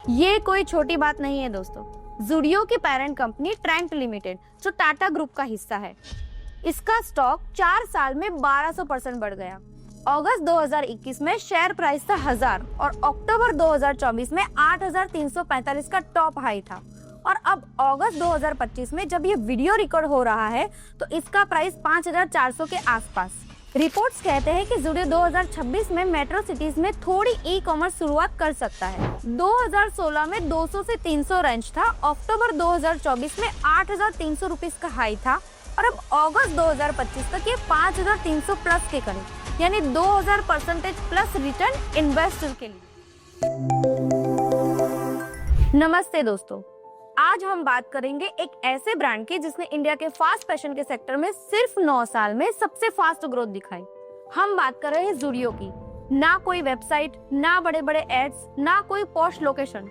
ये कोई छोटी बात नहीं है दोस्तों। ज़ुडियो की पेरेंट कंपनी ट्रेंट लिमिटेड जो टाटा ग्रुप का हिस्सा है, इसका स्टॉक 4 साल में 1200% बढ़ गया। अगस्त 2021 में शेयर प्राइस था 1000 और अक्टूबर 2024 में 8345 का टॉप हाई था। और अब अगस्त 2025 में जब ये वीडियो रिकॉर्ड हो रहा है तो इसका प्राइस 5400 के आसपास। रिपोर्ट्स कहते हैं कि ज़ुडियो 2026 में मेट्रो सिटीज में थोड़ी ई कॉमर्स शुरुआत कर सकता है। 2016 में 200 से 300 रेंज था, अक्टूबर 2024 में 8300 रुपीस का हाई था और अब अगस्त 2025 तक ये 5300 प्लस के करीब, यानी 2000% प्लस रिटर्न इन्वेस्टर के लिए। नमस्ते दोस्तों, आज हम बात करेंगे एक ऐसे ब्रांड की जिसने इंडिया के फास्ट फैशन के सेक्टर में सिर्फ 9 साल में सबसे फास्ट ग्रोथ दिखाई। हम बात कर रहे हैं ज़ुडियो की। ना कोई वेबसाइट, ना बड़े बड़े एड्स, ना कोई पॉश लोकेशन,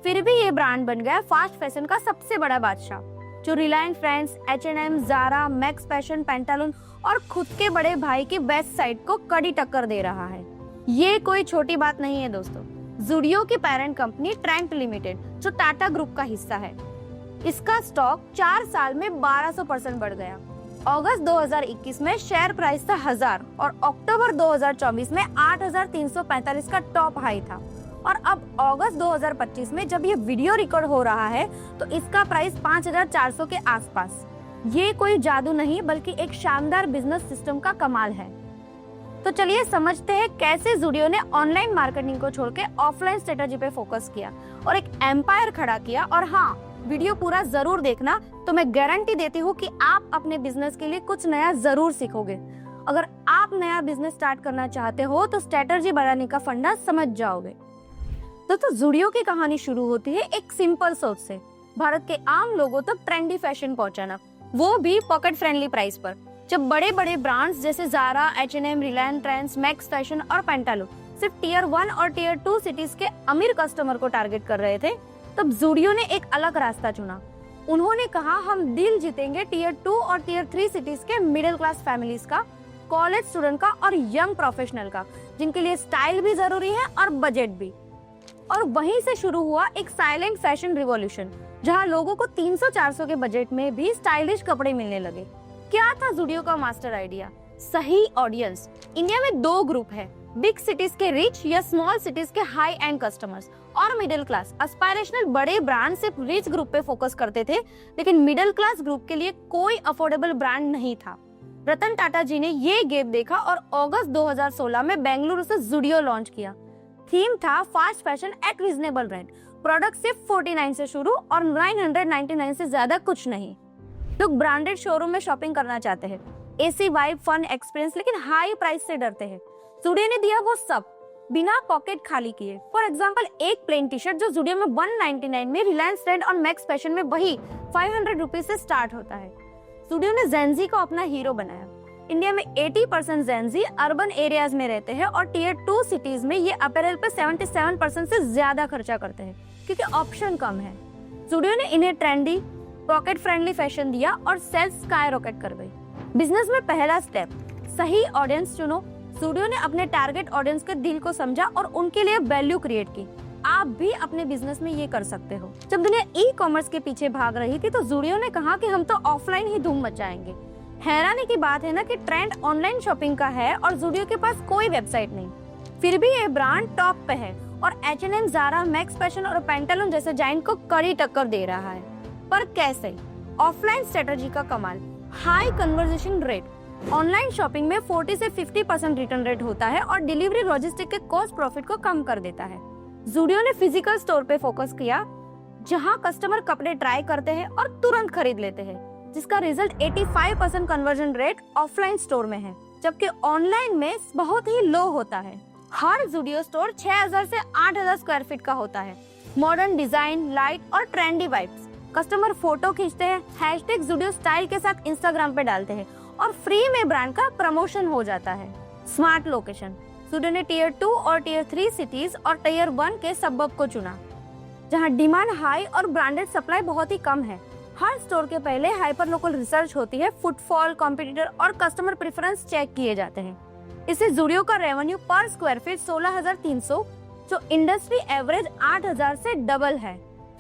फिर भी ये ब्रांड बन गया फास्ट फैशन का सबसे बड़ा बादशाह, जो Reliance friends, H&M, Zara, Max Fashion, Pantaloon और खुद के बड़े भाई की बेस्ट साइट को कड़ी टक्कर दे रहा है। ये कोई छोटी बात नहीं है दोस्तों। ज़ुडियो की पेरेंट कंपनी ट्रेंट लिमिटेड जो टाटा ग्रुप का हिस्सा है, इसका स्टॉक 4 साल में 1200% बढ़ गया। अगस्त 2021 में शेयर प्राइस था 1000 और अक्टूबर 2024 में 8345 का टॉप हाई था। और अब अगस्त 2025 में जब ये वीडियो रिकॉर्ड हो रहा है तो इसका प्राइस 5400 के आसपास। ये कोई जादू नहीं बल्कि एक शानदार बिजनेस सिस्टम का कमाल है। तो चलिए समझते हैं कैसे ज़ुडियो ने ऑनलाइन मार्केटिंग को छोड़ के ऑफलाइन स्ट्रेटजी पे फोकस किया और एक एम्पायर खड़ा किया। और हाँ, वीडियो पूरा जरूर देखना, तो मैं गारंटी देती हूँ कि आप अपने बिजनेस के लिए कुछ नया जरूर सीखोगे। अगर आप नया बिजनेस स्टार्ट करना चाहते हो तो स्ट्रेटजी बनाने का फंडा समझ जाओगे। तो ज़ुडियो की कहानी शुरू होती है एक सिंपल सोच से, भारत के आम लोगों तक ट्रेंडी फैशन पहुंचाना, वो भी पॉकेट फ्रेंडली प्राइस पर। जब बड़े बड़े ब्रांड्स जैसे Zara, H&M, Reliance Trends, Max Fashion और पेंटालून सिर्फ टियर 1 और टियर 2 सिटीज के अमीर कस्टमर को टारगेट कर रहे थे, तब ज़ुडियो ने एक अलग रास्ता चुना। उन्होंने कहा, हम दिल जीतेंगे टियर 2 और टियर 3 सिटीज के मिडिल क्लास फैमिलीज का, कॉलेज स्टूडेंट का और यंग प्रोफेशनल का, जिनके लिए स्टाइल भी जरूरी है और बजट भी। और वहीं से शुरू हुआ एक साइलेंट फैशन रिवॉल्यूशन, जहां लोगों को 300-400 के बजट में भी स्टाइलिश कपड़े मिलने लगे। क्या था ज़ुडियो का मास्टर आइडिया? सही ऑडियंस। इंडिया में 2 ग्रुप है, बिग सिटीज के रिच या स्मॉल सिटीज के हाई एंड कस्टमर्स, और मिडिल क्लास एस्पायरेशनल। बड़े ब्रांड सिर्फ रिच ग्रुप पे फोकस करते थे, लेकिन मिडिल क्लास ग्रुप के लिए कोई अफोर्डेबल ब्रांड नहीं था। रतन टाटा जी ने ये गैप देखा और अगस्त 2016 में बेंगलुरु से ज़ुडियो लॉन्च किया। थीम था fast fashion eight reasonable rent. Product सिर्फ 49 से शुरू और 999 से ज्यादा कुछ नहीं। लोग ब्रांडेड शोरूम में शॉपिंग करना चाहते हैं, एसी वाइब, फन एक्सपीरियंस, लेकिन हाई प्राइस से डरते हैं। ज़ुडियो ने दिया वो सब, बिना पॉकेट खाली किए। फॉर एग्जांपल, एक प्लेन टी शर्ट जो ज़ुडियो में 199 में, रिलायंस ट्रेंड और मैक्स फैशन में वही 500 रुपीज से स्टार्ट होता है। ज़ुडियो ने जेनजी को अपना हीरो बनाया। इंडिया में 80% जेनजी अर्बन एरियाज में रहते हैं और टियर 2 सिटीज में ये अपैरल पे 77% से ज्यादा खर्चा करते हैं, क्योंकि ऑप्शन कम है। ज़ुडियो ने इन्हें ट्रेंडी, पॉकेट फ्रेंडली फैशन दिया और सेल्स स्काई रॉकेट कर गई। बिजनेस में पहला स्टेप, सही ऑडियंस चुनो। ज़ुडियो ने अपने टारगेट ऑडियंस के दिल को समझा और उनके लिए वैल्यू क्रिएट की। आप भी अपने बिजनेस में ये कर सकते हो। जब दुनिया ई कॉमर्स के पीछे भाग रही थी तो ज़ुडियो ने कहा कि हम तो ऑफलाइन ही धूम मचाएंगे। हैरानी की बात है ना कि ट्रेंड ऑनलाइन शॉपिंग का है और ज़ुडियो के पास कोई वेबसाइट नहीं, फिर भी ये ब्रांड टॉप पे है और H&M, ज़ारा, मैक्स फैशन और पेंटालून जैसे जायंट को कड़ी टक्कर दे रहा है। पर कैसे? ऑफलाइन स्ट्रेटजी का कमाल, high conversation rate. Online shopping में 40 से 50% रिटर्न रेट होता है और डिलीवरी लॉजिस्टिक के कॉस्ट प्रॉफिट को कम कर देता है। ज़ुडियो ने फिजिकल स्टोर पे फोकस किया, जहां कस्टमर कपड़े ट्राई करते हैं और तुरंत खरीद लेते हैं, जिसका result 85% conversion rate offline store में है, जबकि ऑनलाइन में बहुत ही लो होता है। हर ज़ुडियो स्टोर 6000 से 8000 स्क्वायर फीट का होता है। मॉडर्न डिजाइन, लाइट और ट्रेंडी वाइब्स। कस्टमर फोटो खींचते हैं, हैशटैग ज़ुडियो स्टाइल के साथ इंस्टाग्राम पे डालते हैं और फ्री में ब्रांड का प्रमोशन हो जाता है। स्मार्ट लोकेशन, ज़ुडियो ने टियर 2 और टियर 3 सिटीज और टियर 1 के सबब को चुना, जहां डिमांड हाई और ब्रांडेड सप्लाई बहुत ही कम है। हर स्टोर के पहले हाइपर लोकल रिसर्च होती है, फुटफॉल, कॉम्पिटिटर और कस्टमर प्रेफरेंस चेक किए जाते हैं। इससे ज़ुडियो का रेवेन्यू पर स्क्वायर फीट 16,300 जो इंडस्ट्री एवरेज 8,000 से डबल है।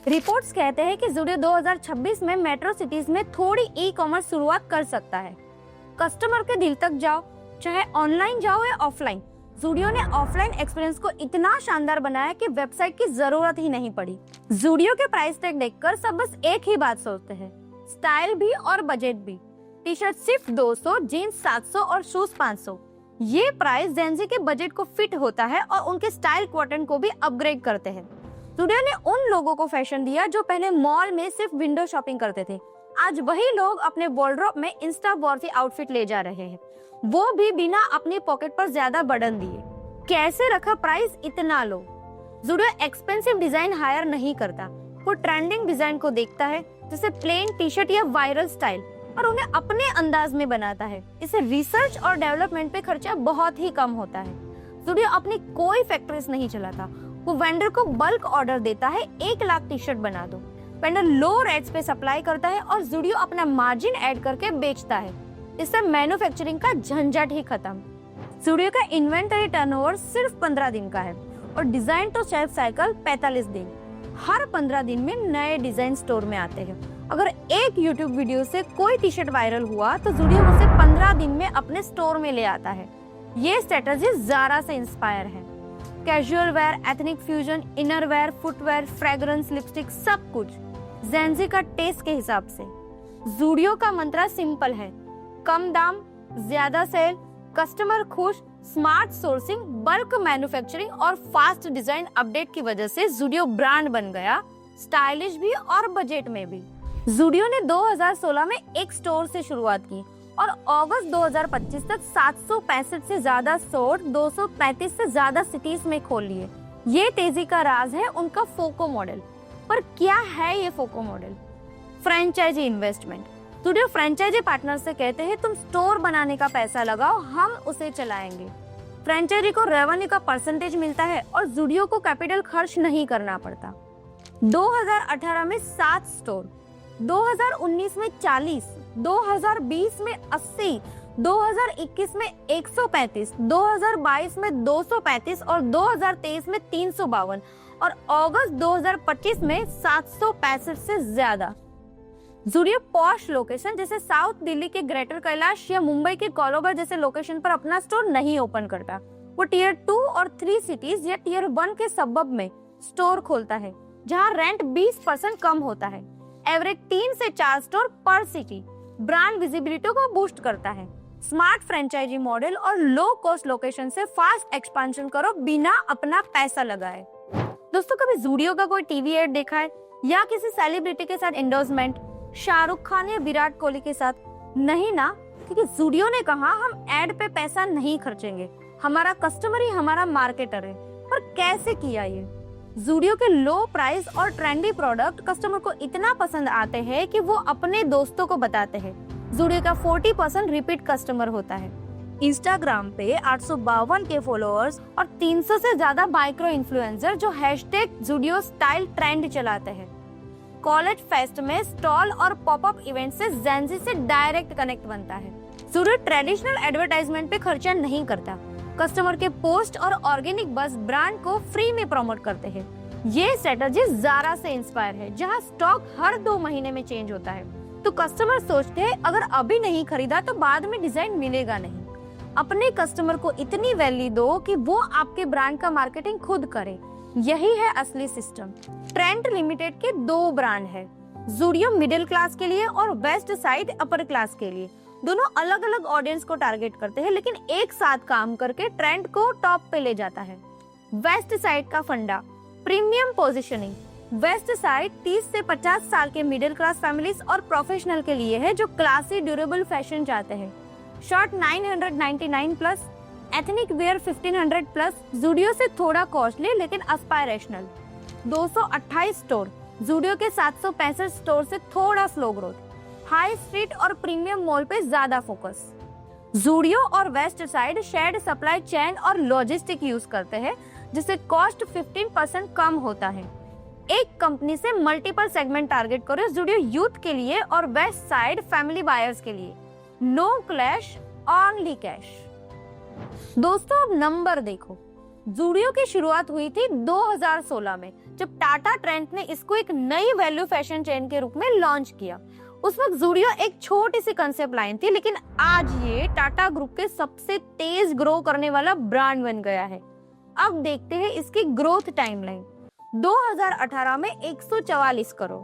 रिपोर्ट्स कहते हैं कि ज़ूडियो 2026 में मेट्रो सिटीज में थोड़ी ई कॉमर्स शुरुआत कर सकता है। कस्टमर के दिल तक जाओ, चाहे ऑनलाइन जाओ या ऑफलाइन, ज़ूडियो ने ऑफलाइन एक्सपीरियंस को इतना शानदार बनाया कि वेबसाइट की जरूरत ही नहीं पड़ी। ज़ूडियो के प्राइस टैग देखकर सब बस एक ही बात सोचते हैं, स्टाइल भी और बजट भी। टी शर्ट सिर्फ 200, जीन्स 700 और शूज 500। ये प्राइस जेनजी के बजट को फिट होता है और उनके स्टाइल क्वाड्रेंट को भी अपग्रेड करते हैं। ज़ूडियो ने उन लोगों को फैशन दिया जो पहले मॉल में सिर्फ विंडो शॉपिंग करते थे। आज वही लोग अपने वॉर्डरोब में इंस्टा वॉर्थी आउटफिट ले जा रहे हैं, वो भी बिना अपनी पॉकेट पर ज्यादा बर्डन दिए। कैसे रखा प्राइस इतना लो? ज़ूडियो एक्सपेंसिव डिजाइन हायर नहीं करता, वो ट्रेंडिंग डिजाइन को देखता है, जैसे प्लेन टी शर्ट या वायरल स्टाइल, और उन्हें अपने अंदाज में बनाता है। इसे रिसर्च और डेवलपमेंट पे खर्चा बहुत ही कम होता है। ज़ूडियो अपनी कोई फैक्ट्रीज नहीं चलाता, वो वेंडर को बल्क ऑर्डर देता है, 1 लाख टी शर्ट बना दो। वेंडर लो रेट्स पे सप्लाई करता है और ज़ूडियो अपना मार्जिन ऐड करके बेचता है। इससे मैन्युफैक्चरिंग का झंझट ही खत्म। ज़ूडियो का इन्वेंटरी टर्नओवर सिर्फ 15 दिन का है और डिजाइन तो शेल्फ साइकिल 45 दिन। हर 15 दिन में नए डिजाइन स्टोर में आते हैं। अगर एक YouTube वीडियो से कोई टी शर्ट वायरल हुआ तो ज़ूडियो उसे 15 दिन में अपने स्टोर में ले आता है। ये स्ट्रेटजी ज़ारा से इंस्पायर है। Casual wear, ethnic fusion, inner wear, footwear, fragrance, lipstick, सब कुछ जेनजी का टेस्ट के हिसाब से। ज़ूडियो का मंत्र सिंपल है, कम दाम, ज्यादा सेल, कस्टमर खुश, स्मार्ट सोर्सिंग, बल्क मैन्युफैक्चरिंग और फास्ट डिजाइन अपडेट की वजह से ज़ूडियो ब्रांड बन गया, स्टाइलिश भी और बजट में भी। ज़ूडियो ने 2016 में एक स्टोर से शुरुआत की और अगस्त 2025 तक 765 से ज्यादा स्टोर 235 से ज्यादा सिटीज में खोल लिए। ये तेजी का राज है उनका फोको मॉडल। पर क्या है ये FOCO model? Franchise investment. Zudio franchise partner से कहते हैं, तुम स्टोर बनाने का पैसा लगाओ, हम उसे चलाएंगे। फ्रेंचाइजी को रेवेन्यू का परसेंटेज मिलता है और ज़ूडियो को कैपिटल खर्च नहीं करना पड़ता। 2018 में 7 स्टोर, 2019 में 40, 2020 में 80, 2021 में 135, 2022 में 235 और 2023 में 352 और अगस्त 2025 में 765 से ज्यादा। ज़ूडियो पॉश लोकेशन जैसे साउथ दिल्ली के ग्रेटर कैलाश या मुंबई के कोलोबर जैसे लोकेशन पर अपना स्टोर नहीं ओपन करता। वो टियर 2 और 3 सिटीज या टियर 1 के सबब में स्टोर खोलता है, जहां रेंट 20% कम होता है। एवरेज 3 से 4 स्टोर पर सिटी ब्रांड विजिबिलिटी को बूस्ट करता है। स्मार्ट फ्रेंचाइजी मॉडल और लो कॉस्ट लोकेशन से फास्ट एक्सपेंशन करो बिना अपना पैसा लगाए। दोस्तों, कभी ज़ूडियो का कोई टीवी एड देखा है या किसी सेलिब्रिटी के साथ एंडोर्समेंट, शाहरुख खान या विराट कोहली के साथ? नहीं ना, क्योंकि ज़ूडियो ने कहा हम एड पे पैसा नहीं खर्चेंगे, हमारा कस्टमर ही हमारा मार्केटर है। पर कैसे किया ये? ज़ूडियो के लो प्राइस और ट्रेंडी प्रोडक्ट कस्टमर को इतना पसंद आते हैं कि वो अपने दोस्तों को बताते हैं। ज़ूडियो का 40% रिपीट कस्टमर होता है। इंस्टाग्राम पे 852 के फॉलोअर्स और 300 से ज्यादा माइक्रो इन्फ्लुएंसर जो #ज़ूडियो स्टाइल ट्रेंड चलाते हैं। कॉलेज फेस्ट में स्टॉल और पॉपअप इवेंट से जेनजी से डायरेक्ट कनेक्ट बनता है। ज़ूडियो ट्रेडिशनल एडवर्टाइजमेंट पे खर्चा नहीं करता, कस्टमर के पोस्ट और ऑर्गेनिक बस ब्रांड को फ्री में प्रमोट करते हैं। ये स्ट्रेटजी ज़ारा से इंस्पायर है, जहां स्टॉक हर 2 महीने में चेंज होता है। तो कस्टमर सोचते हैं अगर अभी नहीं खरीदा तो बाद में डिजाइन मिलेगा नहीं। अपने कस्टमर को इतनी वैल्यू दो कि वो आपके ब्रांड का मार्केटिंग खुद करे। यही है असली सिस्टम। ट्रेंड लिमिटेड के 2 ब्रांड है, ज़ूडियो मिडिल क्लास के लिए और वेस्ट साइड अपर क्लास के लिए। दोनों अलग अलग ऑडियंस को टारगेट करते हैं, लेकिन एक साथ काम करके ट्रेंड को टॉप पे ले जाता है। वेस्ट साइड का फंडा, प्रीमियम पोजीशनिंग। वेस्ट साइड 30 से 50 साल के मिडिल क्लास फैमिलीज और प्रोफेशनल के लिए है जो क्लासी ड्यूरेबल फैशन चाहते हैं। Shirt 999 plus, ethnic wear 1500 plus. Zudio से थोड़ा कॉस्टली लेकिन एस्पायरेशनल। 228 स्टोर, ज़ूडियो के 765 स्टोर से थोड़ा स्लो ग्रोथ। हाई स्ट्रीट और प्रीमियम मॉल पे ज्यादा फोकस। ज़ूडियो और west side shared supply chain और लॉजिस्टिक यूज करते हैं, जिससे कॉस्ट 15% कम होता है। एक कंपनी से मल्टीपल सेगमेंट टारगेट करो, ज़ूडियो यूथ के लिए और वेस्ट साइड फैमिली बायर्स के लिए। No clash, only cash. दोस्तों, अब नंबर देखो। जूडियो की शुरुआत हुई थी 2016 में, जब टाटा ट्रेंट ने इसको एक नई वैल्यू फैशन चेन के रूप में लॉन्च किया। उस वक्त जूडियो एक छोटी सी कंसेप्ट लाइन थी, लेकिन आज ये टाटा ग्रुप के सबसे तेज ग्रो करने वाला ब्रांड बन गया है। अब देखते हैं इसकी ग्रोथ टाइमलाइन। 2018 में 144 करोड़,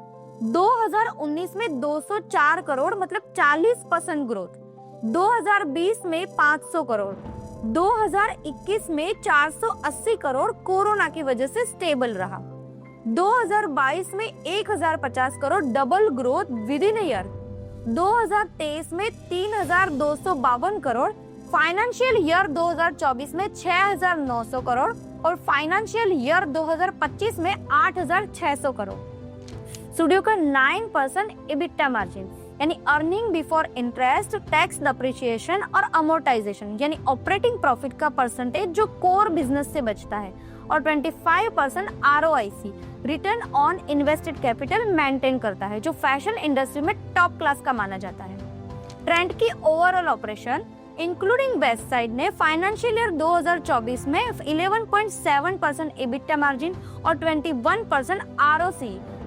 2019 में 204 करोड़ मतलब 40% ग्रोथ, 2020 में 500 करोड़, 2021 में 480 करोड़ कोरोना की वजह से स्टेबल रहा, 2022 में 1050 crore double growth with in year, 2023 में 3252 करोड़, फाइनेंशियल ईयर 2024 में 6900 करोड़ और फाइनेंशियल ईयर 2025 में 8600 करोड़। जूडियो का 9% EBITDA मार्जिन यानी earning before interest, tax, depreciation और अमोर्टाइजेशन यानी ऑपरेटिंग प्रॉफिट का परसेंटेज जो कोर बिजनेस से बचता है, और 25% ROIC return on invested capital maintain करता है, जो फैशन इंडस्ट्री में टॉप क्लास का माना जाता है। ट्रेंड की overall operation including west side ने फाइनेंशियल ईयर 2024 में 11.7% EBITDA मार्जिन और 21% ROC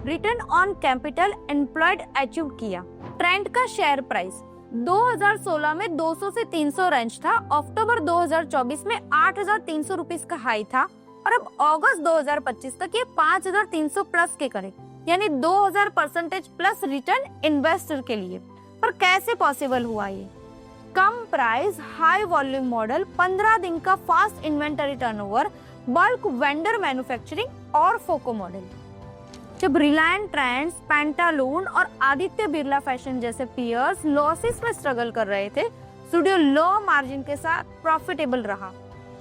return on capital employed achieve किया। ट्रेंड का शेयर प्राइस 2016 में 200 से 300 रेंज था, अक्टूबर 2024 में 8,300 रुपीस का हाई था और अब अगस्त 2025 तक ये 5,300 प्लस के करीब यानी 2000% प्लस रिटर्न इन्वेस्टर के लिए। पर कैसे पॉसिबल हुआ ये? कम प्राइस, हाई वॉल्यूम मॉडल, 15 दिन का fast inventory turnover, bulk vendor manufacturing और फोको मॉडल। जब रिलायंस ट्रेंड्स, पैंटालून और आदित्य बिरला फैशन जैसे पीयर्स लॉसेस में स्ट्रगल कर रहे थे, जूडियो लो मार्जिन के साथ प्रॉफिटेबल रहा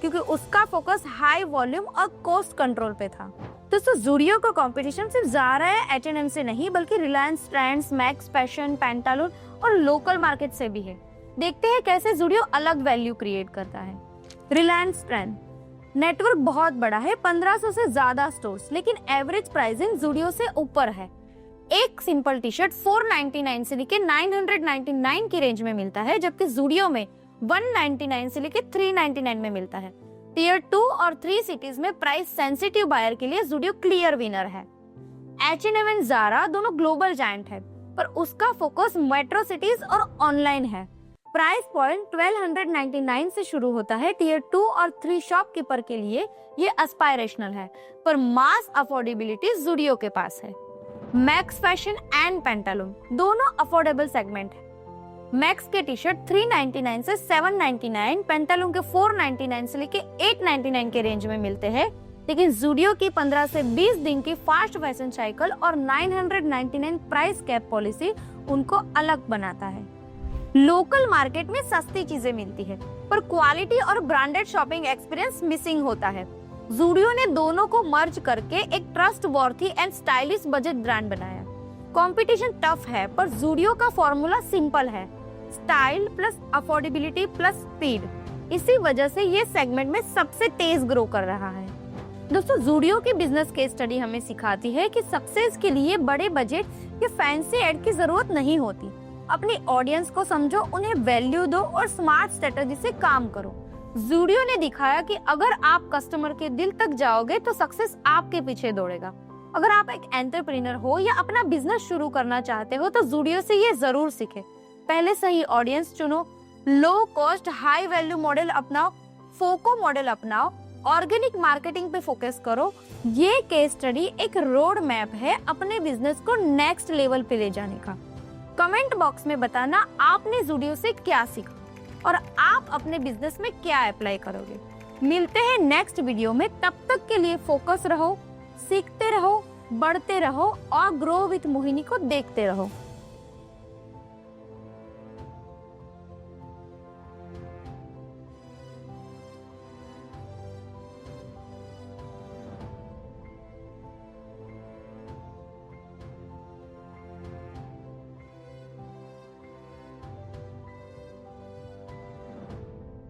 क्योंकि उसका फोकस हाई वॉल्यूम और कॉस्ट कंट्रोल पे था। दोस्तों, जूडियो का कंपटीशन सिर्फ ज़ारा या H&M से नहीं बल्कि Reliance Trends, Max fashion, pantaloon और लोकल मार्केट से भी है। देखते हैं कैसे जूडियो अलग वैल्यू क्रिएट करता है। रिलायंस ट्रेंड नेटवर्क बहुत बड़ा है, 1500 से ज्यादा स्टोर्स, लेकिन एवरेज प्राइसिंग जूडियो से ऊपर है। एक सिंपल टी शर्ट 499 से लेके 999 की रेंज में मिलता है, जबकि जूडियो में 199 से लेके 399 में मिलता है। टियर 2 और 3 सिटीज में प्राइस सेंसिटिव बायर के लिए जूडियो क्लियर विनर है। H&M एंड ज़ारा दोनों ग्लोबल जायंट है, पर उसका फोकस मेट्रो सिटीज और ऑनलाइन है। प्राइस पॉइंट 1299 से शुरू होता है। टियर 2 और 3 शॉपकीपर के लिए ये एस्पायरेशनल है, पर मास अफोर्डेबिलिटी जूडियो के पास है। मैक्स फैशन एंड पैंटालून दोनों अफोर्डेबल सेगमेंट है। मैक्स के टी शर्ट 399 से 799, पैंटालून के 499 से लेके 899 के रेंज में मिलते हैं, लेकिन जूडियो की 15 से 20 दिन की फास्ट फैशन साइकिल और 999 प्राइस कैप पॉलिसी उनको अलग बनाता है। लोकल मार्केट में सस्ती चीजें मिलती है, पर क्वालिटी और ब्रांडेड शॉपिंग एक्सपीरियंस मिसिंग होता है। जूडियो ने दोनों को मर्ज करके एक trustworthy and stylish budget brand बनाया। कंपटीशन टफ है, पर जूडियो का फॉर्मूला सिंपल है, style plus affordability plus speed. इसी वजह से ये सेगमेंट में सबसे तेज ग्रो कर रहा है। दोस्तों, जूडियो की बिजनेस केस स्टडी हमें सिखाती है कि सक्सेस के लिए बड़े बजट या फैंसी एड की जरूरत नहीं होती। अपनी ऑडियंस को समझो, उन्हें वैल्यू दो और स्मार्ट स्ट्रेटजी से काम करो। जूडियो ने दिखाया कि अगर आप कस्टमर के दिल तक जाओगे तो सक्सेस आपके पीछे दौड़ेगा। अगर आप एक एंटरप्रेन्योर हो या अपना बिजनेस शुरू करना चाहते हो तो जूडियो से ये जरूर सीखे। पहले सही ऑडियंस चुनो, low cost high value model अपनाओ, फोको मॉडल अपनाओ, ऑर्गेनिक मार्केटिंग पे फोकस करो। ये केस स्टडी एक रोड मैप है अपने बिजनेस को नेक्स्ट लेवल पे ले जाने का। कमेंट बॉक्स में बताना आपने जूडियो से क्या सीखा और आप अपने बिजनेस में क्या अप्लाई करोगे। मिलते हैं नेक्स्ट वीडियो में, तब तक के लिए फोकस रहो, सीखते रहो, बढ़ते रहो और ग्रो विथ मोहिनी को देखते रहो।